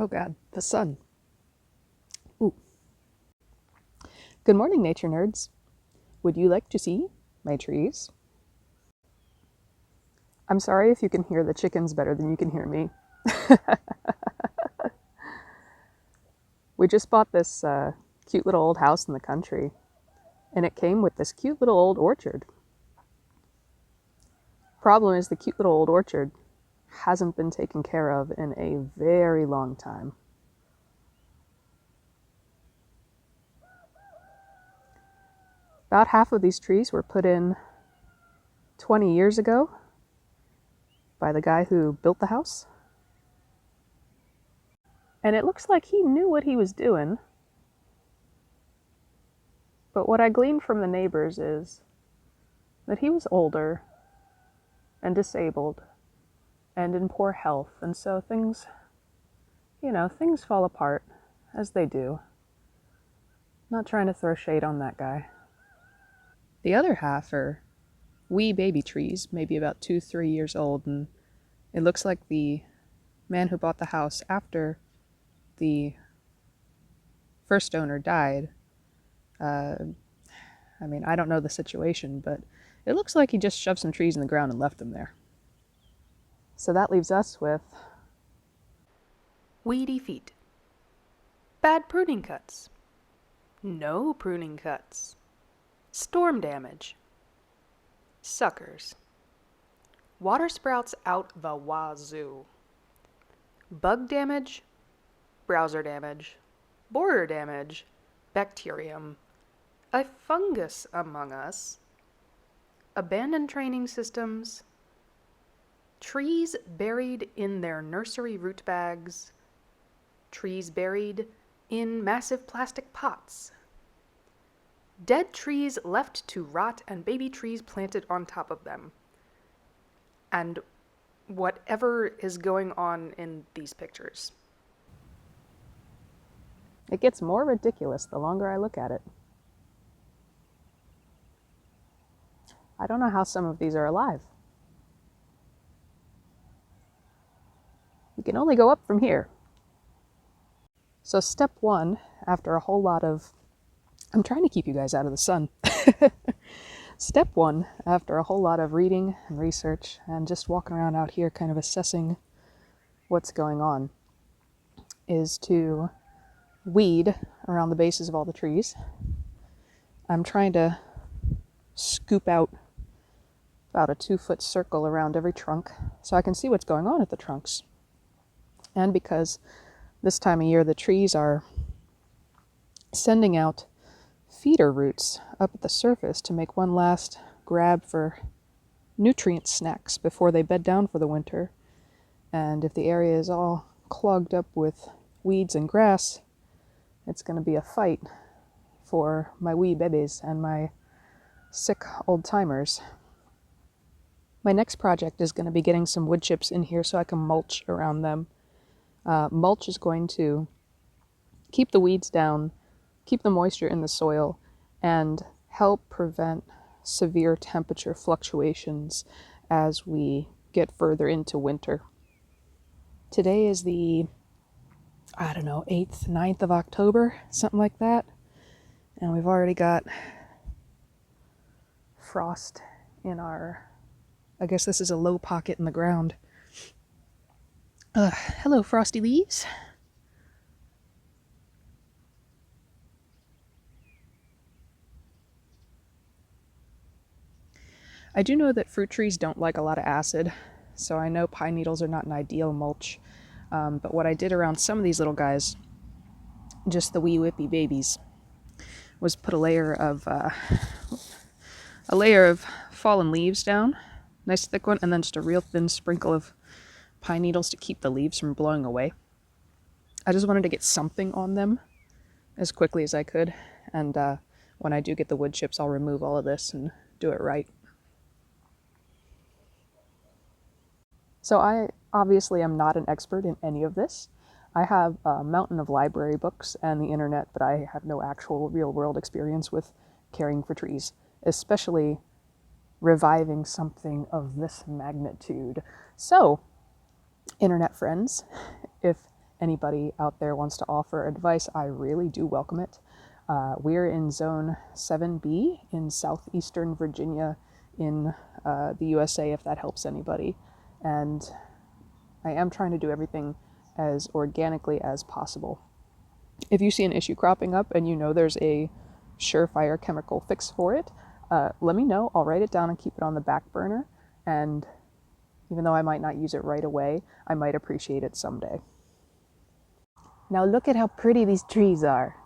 Oh God, the sun. Ooh. Good morning, nature nerds. Would you like to see my trees? I'm sorry if you can hear the chickens better than you can hear me. We just bought this cute little old house in the country, and it came with this cute little old orchard. Problem is, the cute little old orchard hasn't been taken care of in a very long time. About half of these trees were put in 20 years ago by the guy who built the house. And it looks like he knew what he was doing. But what I gleaned from the neighbors is that he was older and disabled and in poor health, and so things fall apart, as they do. Not trying to throw shade on that guy. The other half are wee baby trees, maybe about 2-3 years old, and it looks like the man who bought the house after the first owner died. I don't know the situation, but it looks like he just shoved some trees in the ground and left them there. So that leaves us with weedy feet, bad pruning cuts, no pruning cuts, storm damage, suckers, water sprouts out the wazoo, bug damage, browser damage, border damage, bacterium, a fungus among us, abandoned training systems, trees buried in their nursery root bags, trees buried in massive plastic pots, dead trees left to rot and baby trees planted on top of them, and whatever is going on in these pictures. It gets more ridiculous the longer I look at it. I don't know how some of these are alive. You can only go up from here. So step one, after a whole lot of... I'm trying to keep you guys out of the sun. Step one, after a whole lot of reading and research and just walking around out here kind of assessing what's going on, is to weed around the bases of all the trees. I'm trying to scoop out about a 2-foot circle around every trunk so I can see what's going on at the trunks. And because this time of year the trees are sending out feeder roots up at the surface to make one last grab for nutrient snacks before they bed down for the winter. And if the area is all clogged up with weeds and grass, it's going to be a fight for my wee babies and my sick old timers. My next project is going to be getting some wood chips in here so I can mulch around them. Mulch is going to keep the weeds down, keep the moisture in the soil, and help prevent severe temperature fluctuations as we get further into winter. Today is the, 8th, 9th of October, something like that. And we've already got frost in our... I guess this is a low pocket in the ground. Hello, frosty leaves. I do know that fruit trees don't like a lot of acid, so I know pine needles are not an ideal mulch. But what I did around some of these little guys, just the wee whippy babies, was put a layer of fallen leaves down, nice thick one, and then just a real thin sprinkle of pine needles to keep the leaves from blowing away. I just wanted to get something on them as quickly as I could, and when I do get the wood chips, I'll remove all of this and do it right. So I obviously am not an expert in any of this. I have a mountain of library books and the internet, but I have no actual real-world experience with caring for trees, especially reviving something of this magnitude. So, internet friends, if anybody out there wants to offer advice, I really do welcome it. We're in Zone 7B in southeastern Virginia in the USA, if that helps anybody. And I am trying to do everything as organically as possible. If you see an issue cropping up and you know there's a surefire chemical fix for it, let me know. I'll write it down and keep it on the back burner. And even though I might not use it right away, I might appreciate it someday. Now look at how pretty these trees are.